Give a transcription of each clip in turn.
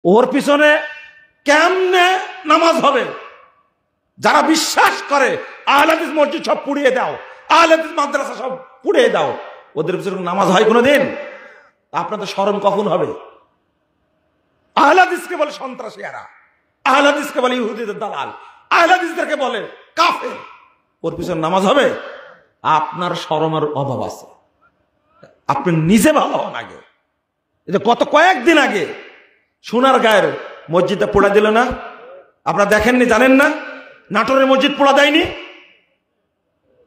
ওর পিছনে কেমনে নামাজ হবে? যারা বিশ্বাস করে আহলে হাদিস মসজিদ সব পুড়িয়ে দাও, আহলে হাদিস মাদ্রাসা সব পুড়িয়ে দাও, ওদের পিছনে নামাজ হয় কোনোদিন? আপনাদের শরম কখন হবে? আহলে হাদিসকে বলে সন্ত্রাসী, এরা আহলে হাদিসকে বলে ইহুদিদের দালাল, আহলে হাদিসদেরকে বলে কাফের। ওর পিছনে নামাজ হবে? আপনার শরমের অভাব আছে। আপনি নিজে ভালো হন আগে। গত কয়েকদিন আগে সোনার গায়ের মসজিদটা পোড়া দিল না? আপনারা দেখেননি, জানেন না? নাটোরের মসজিদ পোড়া দেয়নি?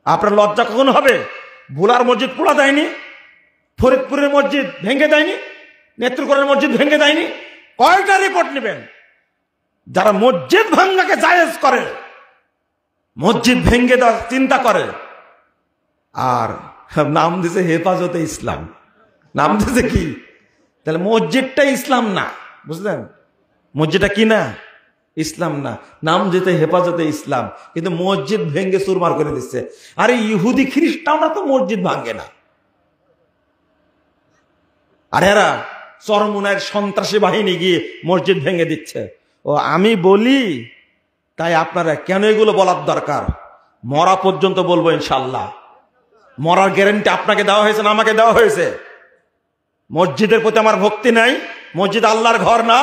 আপনার লজ্জা কখন হবে? ভোলার মসজিদ পোড়া দেয়নি? ফরিদপুরের মসজিদ ভেঙে দেয়নি? নেত্রকোনার মসজিদ ভেঙে দেয়নি? কয়টা রিপোর্ট নেবেন? যারা মসজিদ ভাঙ্গাকে জায়েজ করে, মসজিদ ভেঙে দেওয়ার চিন্তা করে, আর নাম দিছে হেফাজতে ইসলাম। নাম দিছে কি? তাহলে মসজিদটা ইসলাম না, বুঝলেন? মসজিদটা কি না? ইসলাম না। নাম দিতে হেফাজতে ইসলাম, কিন্তু মসজিদ ভেঙে চুরমার করে দিচ্ছে। আরে ইহুদি খ্রিস্টানরা তো মসজিদ ভাঙে না। আর এরা চরমুনায়ের সন্ত্রাসী বাহিনী গিয়ে মসজিদ ভেঙে দিচ্ছে। ও আমি বলি, তাই আপনারা কেন এগুলো বলার দরকার? মরা পর্যন্ত বলবো ইনশাল্লাহ। মরার গ্যারান্টি আপনাকে দেওয়া হয়েছে না আমাকে দেওয়া হয়েছে? মসজিদের প্রতি আমার ভক্তি নাই? মসজিদ আল্লাহর ঘর না?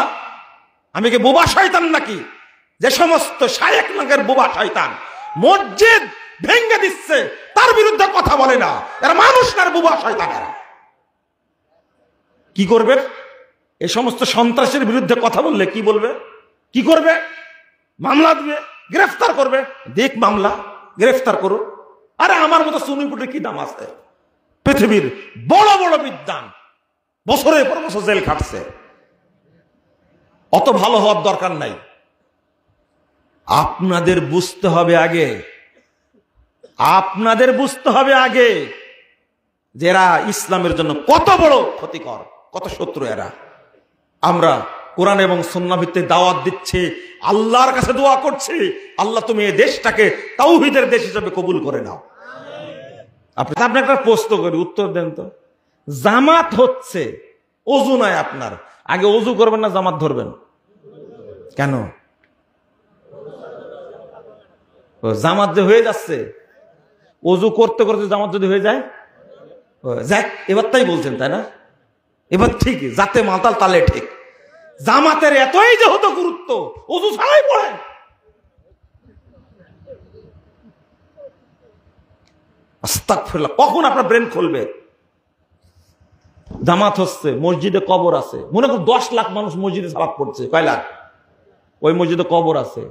আমি কি বোবা শয়তান নাকি? যে সমস্ত শায়েখ নাগের বোবা শয়তান মসজিদ ভেঙে দিচ্ছে, তার বিরুদ্ধে কথা বলে না, এরা মানুষ না, বোবা শয়তান। এরা কি করবে? এই সমস্ত সন্ত্রাসের বিরুদ্ধে কথা বললে কি বলবে? কি করবে? মামলা দিবে, গ্রেফতার করবে। দেখ মামলা, গ্রেফতার করো। আরে আমার মতো সুনিপুটে কি দাম আছে? পৃথিবীর বড় বড় বিদ্বান বছরের পর বছর জেল খাটছে। অত ভালো হওয়ার দরকার নাই। আপনাদের বুঝতে হবে আগে, আপনাদের বুঝতে হবে আগে যে এরা ইসলামের জন্য কত বড় ক্ষতিকর, কত শত্রু এরা। আমরা কোরআন এবং সুন্নাহ ভিত্তিক দাওয়াত দিচ্ছি, আল্লাহর কাছে দোয়া করছি, আল্লাহ তুমি এই দেশটাকে তাওহীদের দেশ হিসেবে কবুল করে নাও। আপনি একটা প্রশ্ন করি, উত্তর দেন তো। জামাত হচ্ছে, অজু নাই আপনার, আগে অজু করবেন না জামাত ধরবেন? কেন? জামাত যে হয়ে যাচ্ছে, অজু করতে করতে জামাত যদি হয়ে যায়, যাক এবার তাই বলছেন তাই না? এবার ঠিক, যাতে মাতাল তালে ঠিক। জামাতের এতই যে হতো গুরুত্ব, অজু ছাড়াই পড়েন। আস্তাগফিরুল্লাহ, কখন আপনার ব্রেন খুলবে? জামাত হচ্ছে, মসজিদে কবর আছে। মনে করুন 10 লাখ মানুষ মসজিদে সালাত পড়ছে, কয় লাখ? ওই মসজিদে কবর আছে,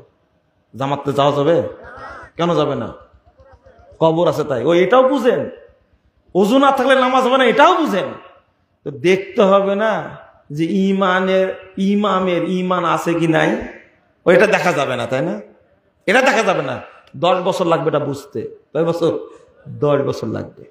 জামাতে যাওয়া যাবে? কেন যাবে না? কবর আছে তাই। ওই এটাও বুঝেন, ওযু না থাকলে নামাজ হবে না, এটাও বুঝেন। তো দেখতে হবে না যে ইমামের ইমান আছে কি নাই? ওইটা দেখা যাবে না, তাই না? এটা দেখা যাবে না। 10 বছর লাগবে এটা বুঝতে। কয় বছর? 10 বছর লাগবে।